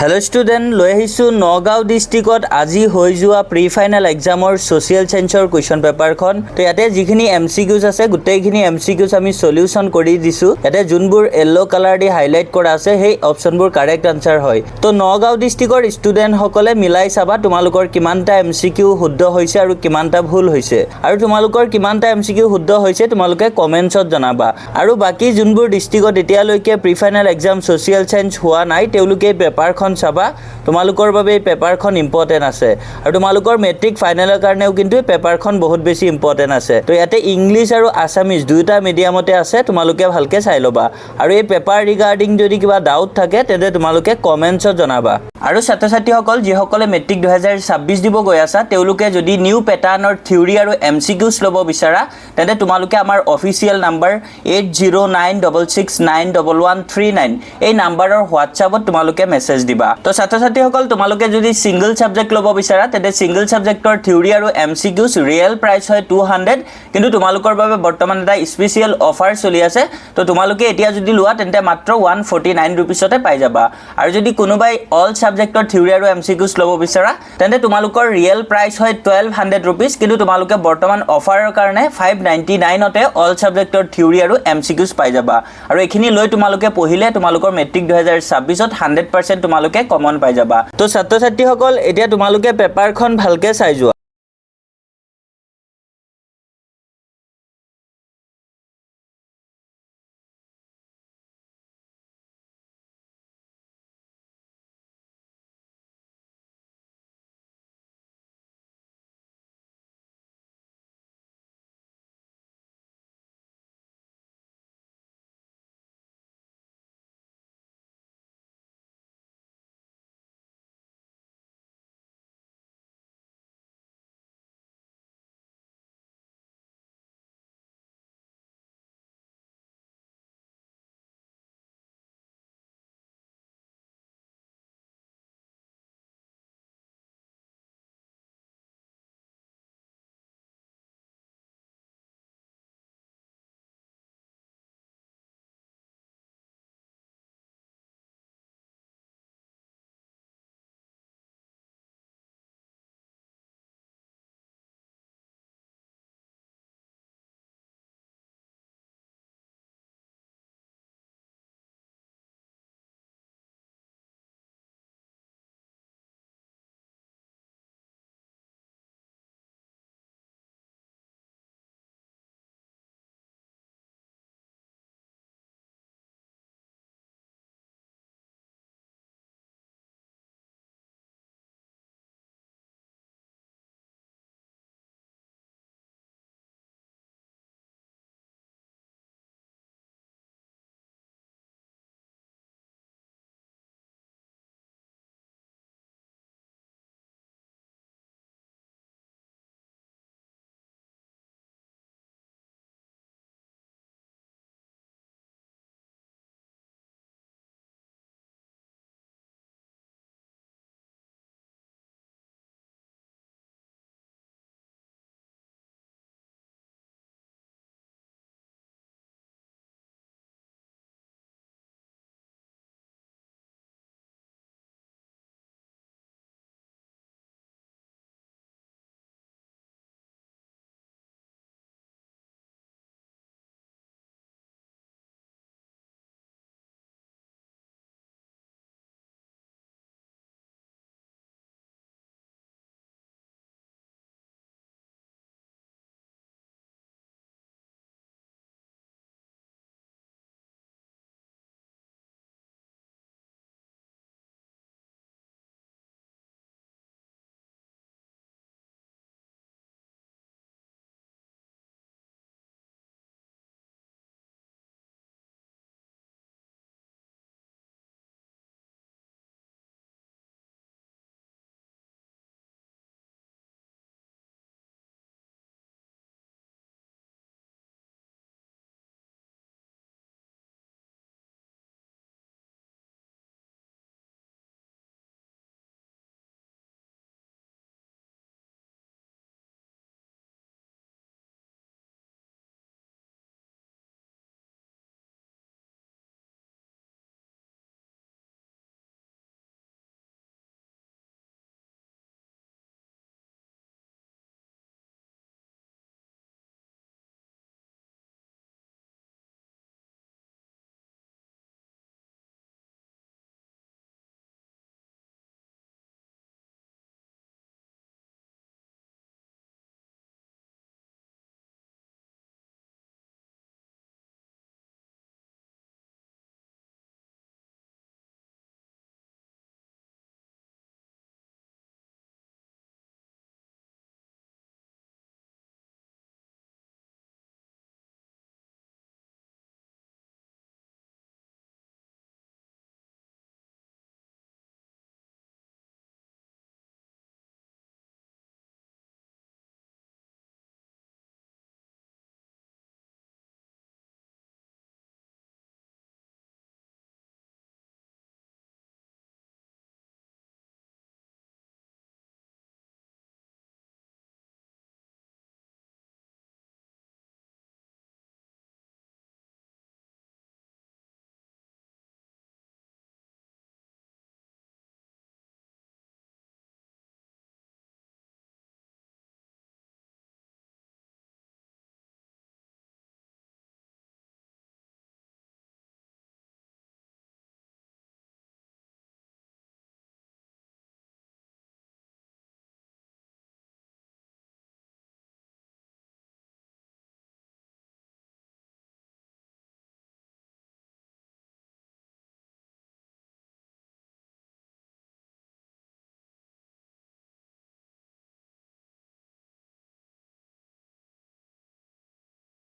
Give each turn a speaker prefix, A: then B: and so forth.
A: hello student লৈ আহিছো নগাঁও ডিস্ট্ৰিক্টত আজি হৈ যোৱা প্ৰি ফাইনাল এক্সামৰ সোশিয়াল সায়েন্সৰ কোৱেশ্চন পেপাৰখন তো ইয়াতে যিখিনি এমসিকিউজ আছে গোটেইখিনি এমসিকিউজ আমি সলিউশন কৰি দিছো ইয়াতে যোনবোৰ येलो কালাৰ দি হাইলাইট কৰা আছে সেই অপচনবোৰ কাৰেক্ট আনসাৰ হয় তো নগাঁও ডিস্ট্ৰিক্টৰ ষ্টুডেন্ট সকলে মিলাই চাবা তোমালোকৰ কিমানটা এমসিকিউ শুদ্ধ হৈছে আৰু কিমানটা ভুল হৈছে আৰু তোমালোকৰ কিমানটা এমসিকিউ শুদ্ধ হৈছে তোমালোকে কমেন্টছত জনাবা আৰু বাকি যোনবোৰ ডিস্ট্ৰিক্টত এতিয়ালৈকে pre final exam social science হোৱা নাই তেওঁলোকে পেপাৰখন চাবা তোমালোকৰ বাবে এই পেপাৰখন ইম্পৰ্টেন্ট আছে আৰু তোমালোকৰ মেট্ৰিক ফাইনালৰ কাৰণেও কিন্তু এই পেপাৰখন বহুত বেছি ইম্পৰ্টেন্ট আছে তো ইয়াতে ইংলিশ আৰু আসামিজ দুটা মিডিয়ামতে আছে তোমালোকে ভালকে চাই লবা আৰু এই পেপাৰ ৰিগাৰ্ডিং যদি কিবা ডাউট থাকে তেন্তে তোমালোকে কমেন্টছত জনাবা আৰু ছাত্ৰ-ছাত্ৰীসকল যিসকলে মেট্ৰিক 2026 দিব গৈ আছে তেওঁলোকে যদি নিউ প্যাটাৰ্নৰ থিওৰি আৰু এমসিকিউজ লব বিচাৰা তেন্তে তোমালোকে আমাৰ অফিচিয়েল নাম্বাৰ 8096691139 এই নাম্বাৰৰ হোৱাটছআপত তোমালোকে মেছেজ দিবা তো ছাত্ৰ-ছাত্ৰীসকল তোমালোকে যদি সিঙ্গল সাবজেক্ট লব বিচাৰা তেন্তে সিঙ্গল সাবজেক্টৰ থিওৰি আৰু এমসিকিউজ ৰিয়েল প্ৰাইস হয় 200 কিন্তু তোমালোকৰ বাবে বৰ্তমান এটা স্পেশাল অফাৰ চলি আছে তো তোমালোকে এতিয়া যদি লোৱা তেন্তে মাত্ৰ 149 रुपीसতে পাই যাবা আৰু যদি কোনোবাই অল সাবজেক্টৰ থিওৰি আৰু এমসিকিউজ লব বিচাৰা তেন্তে তোমালোকৰ ৰিয়েল প্ৰাইস হয় 1200 रुपीस কিন্তু তোমালোকে বৰ্তমান অফাৰৰ কাৰণে 599 তে অল সাবজেক্টৰ থিওৰি আৰু এমসিকিউজ পাই যাবা আৰু এখিনি লৈ তোমালোকে পঢ়িলে তোমালোকৰ মেট্ৰিক 2026 ত 100% তোমালোকে কমন পাই যাবা তো ছাত্ৰ-ছাত্ৰীসকল এতিয়া তোমালোকে পেপাৰখন ভালকে চাই যোৱা